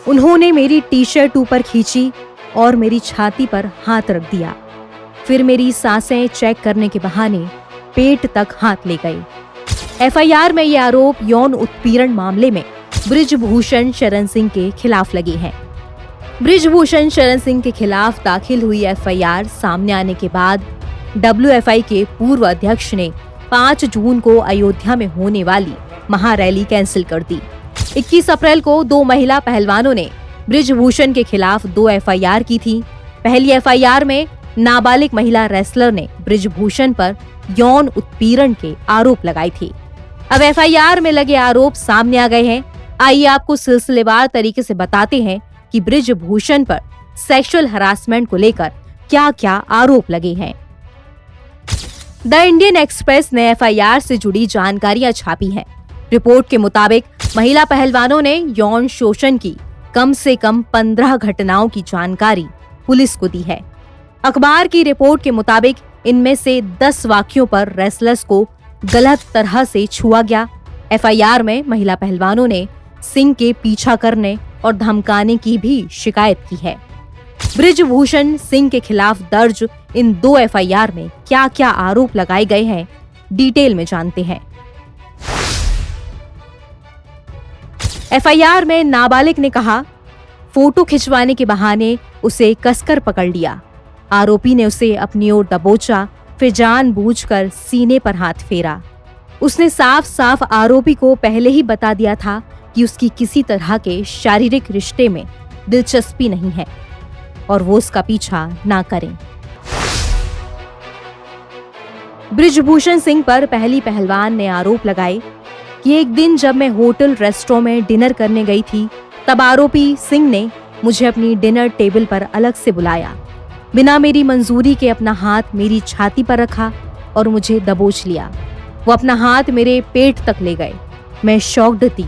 उन्होंने मेरी T shirt ऊपर खींची और मेरी छाती पर हाथ रख दिया। फिर मेरी सांसें चेक करने के बहाने पेट तक हाथ ले गए। एफआईआर में ये आरोप यौन उत्पीड़न मामले में बृजभूषण शरण सिंह के खिलाफ लगे हैं। बृजभूषण शरण सिंह के खिलाफ दाखिल हुई एफआईआर सामने आने के बाद डब्ल्यूएफआई के पूर्व अध्यक्ष ने 5 जून को अयोध्या में होने वाली महारैली कैंसिल कर दी। 21 अप्रैल को 2 महिला पहलवानों ने बृजभूषण के खिलाफ 2 एफआईआर की थी। पहली एफआईआर में नाबालिग महिला रेसलर ने बृजभूषण पर यौन उत्पीड़न के आरोप लगाए थे। अब एफआईआर में लगे आरोप सामने आ गए हैं। आइए आपको सिलसिलेवार तरीके से बताते हैं कि बृजभूषण पर सेक्सुअल हरासमेंट को लेकर क्या-क्या आरोप लगे हैं। द इंडियन एक्सप्रेस ने एफआईआर से जुड़ी जानकारियां छापी हैं। रिपोर्ट के मुताबिक महिला पहलवानों ने यौन शोषण की कम से कम 15 घटनाओं की जानकारी पुलिस को दी है। अखबार की रिपोर्ट के मुताबिक इनमें से 10 वाक्यों पर रेसलर्स को गलत तरह से छुआ गया। एफआईआर में महिला पहलवानों ने सिंह के पीछा करने और धमकाने की भी शिकायत की है। बृजभूषण सिंह के खिलाफ दर्ज इन 2 एफआईआर में क्या-क्या आरोप लगाए गए हैं, डिटेल में जानते हैं। एफआईआर में नाबालिग ने कहा, फोटो खिंचवाने के बहाने उसे कसकर पकड़ लिया। आरोपी ने उसे अपनी ओर दबोचा, फिर जानबूझकर सीने पर हाथ फेरा। उसने साफ साफ आरोपी को पहले ही बता दिया था कि उसकी किसी तरह के शारीरिक रिश्ते में दिलचस्पी नहीं है और वो उसका पीछा ना करें। बृजभूषण सिंह पर पहली पहलवान ने आरोप लगाए कि एक दिन जब मैं होटल रेस्टोरेंट में डिनर करने गई थी, तब आरोपी सिंह ने मुझे अपनी डिनर टेबल पर अलग से बुलाया। बिना मेरी मंजूरी के अपना हाथ मेरी छाती पर रखा और मुझे दबोच लिया। वो अपना हाथ मेरे पेट तक ले गए। मैं शॉक्ड थी,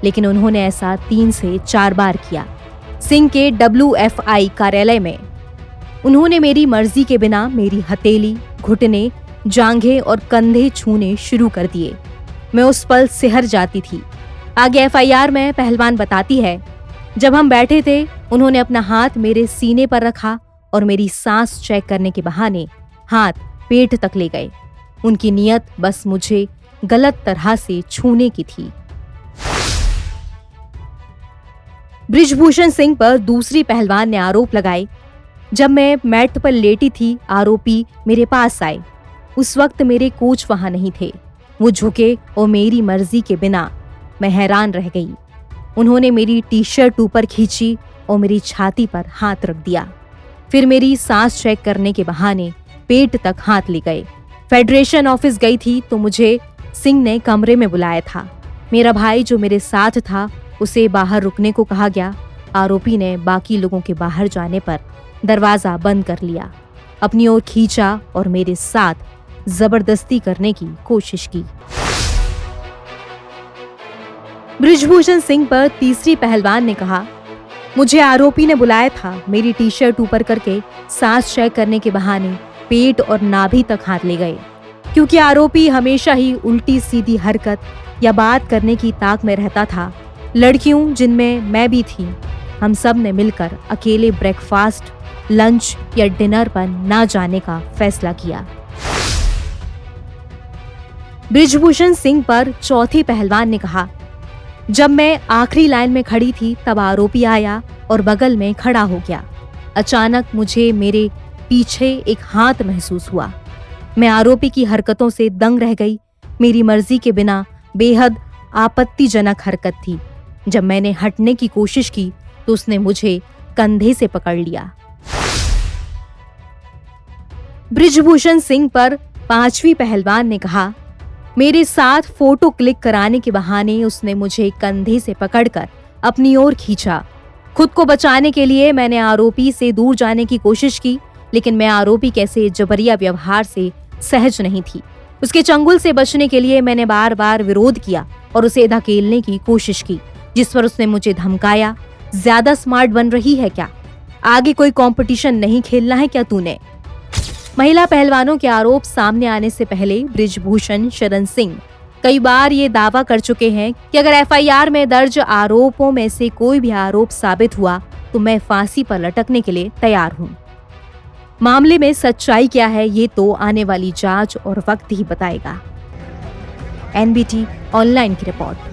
लेकिन उन्होंने ऐसा 3 से 4 बार किया। सिंह के डब्ल्यूएफआई कार्यालय में उन्होंने मेरी मर्जी के बिना मेरी हथेली, घुटने, जांघें और कंधे छूने शुरू कर दिए। मैं उस पल सिहर जाती थी। आगे एफआईआर में पहलवान बताती है, जब हम बैठे थे उन्होंने अपना हाथ मेरे सीने पर रखा और मेरी सांस चेक करने के बहाने हाथ पेट तक ले गए। उनकी नियत बस मुझे गलत तरह से छूने की थी। बृजभूषण सिंह पर दूसरी पहलवान ने आरोप लगाए, जब मैं मैट पर लेटी थी आरोपी मेरे पास आए। उस वक्त मेरे कोच वहां नहीं थे। वो झुके और मेरी मर्जी के बिना मैं हैरान रह गई। उन्होंने मेरी टी शर्ट ऊपर खींची और मेरी छाती पर हाथ रख दिया। फिर मेरी सांस चेक करने के बहाने पेट तक हाथ ले गए। फेडरेशन ऑफिस गई थी तो मुझे सिंह ने कमरे में बुलाया था। मेरा भाई जो मेरे साथ था उसे बाहर रुकने को कहा गया। आरोपी ने बाकी लोगों के बाहर जाने पर दरवाजा बंद कर लिया, अपनी ओर खींचा और मेरे साथ जबरदस्ती करने की कोशिश की। बृजभूषण सिंह पर तीसरी पहलवान ने कहा, मुझे आरोपी ने बुलाया था। मेरी टी शर्ट ऊपर करके सांस चेक करने के बहाने पेट और नाभि तक हाथ ले गए। क्योंकि आरोपी हमेशा ही उल्टी सीधी हरकत या बात करने की ताक में रहता था। लड़कियों जिनमें मैं भी थी, हम सब ने मिलकर अकेले ब्रेकफास्ट, लंच या डिनर पर ना जाने का फैसला किया। बृजभूषण सिंह पर चौथी पहलवान ने कहा, जब मैं आखिरी लाइन में खड़ी थी तब आरोपी आया और बगल में खड़ा हो गया। अचानक मुझे मेरे पीछे एक हाथ महसूस हुआ। मैं आरोपी की हरकतों से दंग रह गई। मेरी मर्जी के बिना बेहद आपत्तिजनक हरकत थी। जब मैंने हटने की कोशिश की तो उसने मुझे कंधे से पकड़ लिया। बृजभूषण सिंह पर पांचवी पहलवान ने कहा, मेरे साथ फोटो क्लिक कराने के बहाने उसने मुझे कंधे से पकड़कर अपनी ओर खींचा। खुद को बचाने के लिए मैंने आरोपी से दूर जाने की कोशिश की, लेकिन मैं आरोपी के ऐसे जबरिया व्यवहार से सहज नहीं थी। उसके चंगुल से बचने के लिए मैंने बार बार विरोध किया और उसे धकेलने की कोशिश की, जिस पर उसने मुझे धमकाया। ज्यादा स्मार्ट बन रही है क्या? आगे कोई कंपटीशन नहीं खेलना है क्या तूने? महिला पहलवानों के आरोप सामने आने से पहले बृजभूषण शरण सिंह कई बार ये दावा कर चुके हैं कि अगर एफआईआर में दर्ज आरोपों में से कोई भी आरोप साबित हुआ तो मैं फांसी पर लटकने के लिए तैयार हूं। मामले में सच्चाई क्या है ये तो आने वाली जांच और वक्त ही बताएगा। एनबीटी ऑनलाइन की रिपोर्ट।